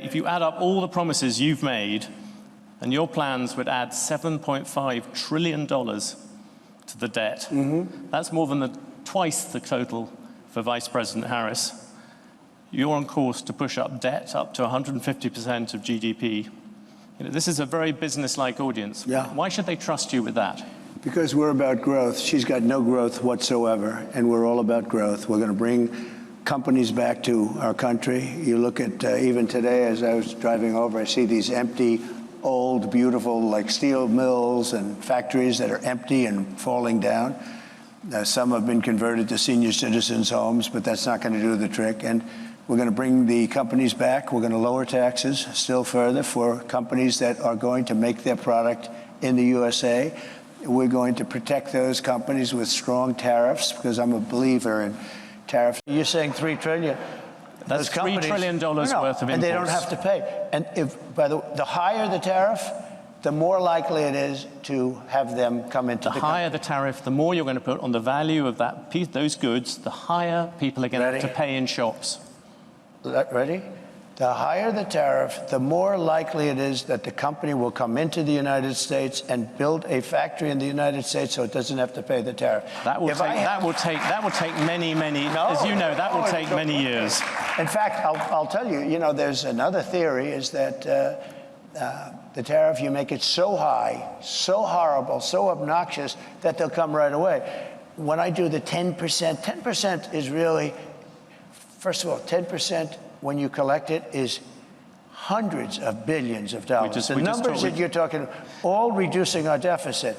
If you add up all the promises you've made, and your plans would add $7.5 trillion to the debt. That's more than twice the total for Vice President Harris. You're on course to push up debt up to 150% of GDP. This is a very business-like audience. Yeah. Why should they trust you with that? Because we're about growth. She's got no growth whatsoever, and we're all about growth. We're going to bring companies back to our country. You look at, even today, as I was driving over, I see these empty, old, beautiful, like steel mills and factories that are empty and falling down. Some have been converted to senior citizens' homes, but that's not going to do the trick. And we're going to bring the companies back. We're going to lower taxes still further for companies that are going to make their product in the USA. We're going to protect those companies with strong tariffs, because I'm a believer in tariffs. You're saying $3 trillion. That's $3 trillion worth of imports. And they don't have to pay. And if, by the higher the tariff, the more likely it is to have them come into the country. The higher the tariff, the more you're going to put on the value of that piece, those goods, the higher people are going to have to pay in shops. Ready? The higher the tariff, the more likely it is that the company will come into the United States and build a factory in the United States so it doesn't have to pay the tariff. That will take many, as you know, that will take many years. In fact, I'll tell you, there's another theory is that the tariff, you make it so high, so horrible, so obnoxious that they'll come right away. When I do the 10%, 10% is really, first of all, 10% when you collect it is hundreds of billions of dollars. The numbers that you're talking, all reducing our deficit.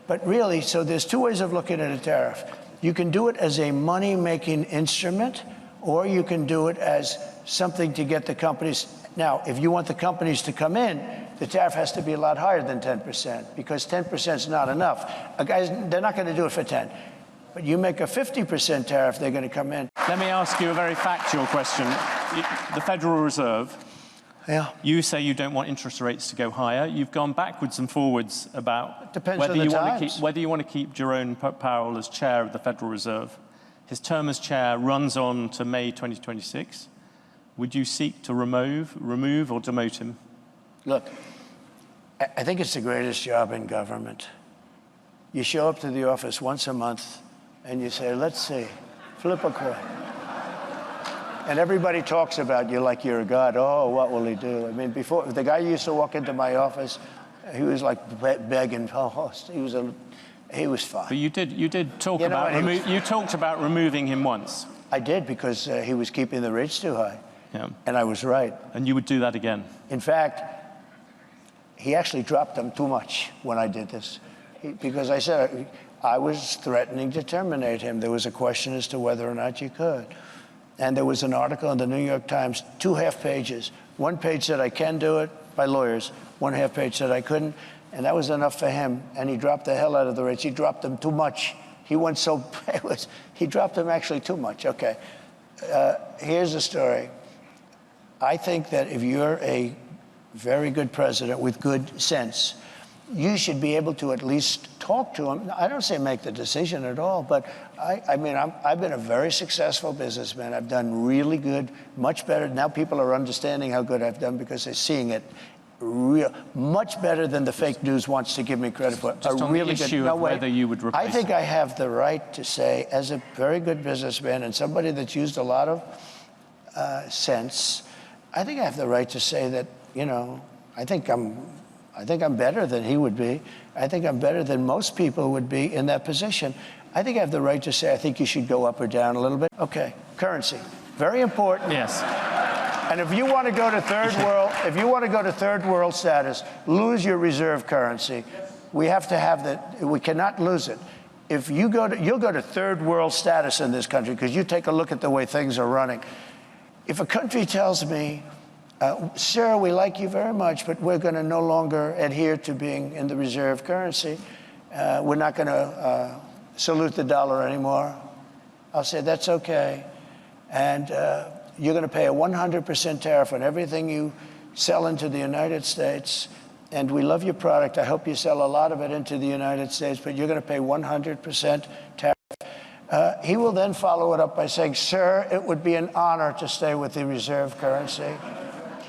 But really, so there's two ways of looking at a tariff. You can do it as a money-making instrument, or you can do it as something to get the companies. Now, if you want the companies to come in, the tariff has to be a lot higher than 10%, because 10% is not enough. Guys, they're not going to do it for 10. But you make a 50% tariff, they're going to come in. Let me ask you a very factual question. The Federal Reserve, you say you don't want interest rates to go higher. You've gone backwards and forwards about whether you want to keep Jerome Powell as chair of the Federal Reserve. His term as chair runs on to May 2026. Would you seek to remove or demote him? Look, I think it's the greatest job in government. You show up to the office once a month and you say, let's see, flip a coin. And everybody talks about you like you're a god. Oh, what will he do? I mean, before, the guy used to walk into my office, he was like begging, he was fine. But you did talk you talked about removing him once. I did, because he was keeping the rates too high. Yeah. And I was right. And you would do that again? In fact, he actually dropped them too much when I did this. Because I said I was threatening to terminate him. There was a question as to whether or not you could. And there was an article in the New York Times, 2 half pages. 1 page said I can do it by lawyers. 1 half page said I couldn't. And that was enough for him. And he dropped the hell out of the rates. He dropped them too much. He went so, he dropped them actually too much. Okay. Here's the story. I think that if you're a very good president with good sense, you should be able to at least talk to him. I don't say make the decision at all, but I mean, I've been a very successful businessman. I've done really good, much better. Now people are understanding how good I've done because they're seeing it much better than the fake news wants to give me credit for. Just on really the issue of whether you would replace I think I have the right to say, as a very good businessman and somebody that's used a lot of sense, I think I have the right to say that, I think I'm better than he would be. I think I'm better than most people would be in that position. I think I have the right to say I think you should go up or down a little bit. Okay, currency, very important. Yes. And if you want to go to third world status, lose your reserve currency. We have to have that. We cannot lose it. If you you'll go to third world status in this country, because you take a look at the way things are running. If a country tells me, sir, we like you very much, but we're going to no longer adhere to being in the reserve currency. We're not going to salute the dollar anymore. I'll say, that's okay. And you're going to pay a 100% tariff on everything you sell into the United States. And we love your product. I hope you sell a lot of it into the United States, but you're going to pay 100% tariff. He will then follow it up by saying, sir, it would be an honor to stay with the reserve currency.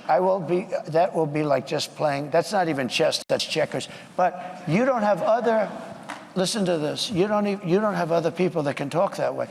I will be, that will be like just playing, that's not even chess, that's checkers. But you don't have other, listen to this, you don't have other people that can talk that way.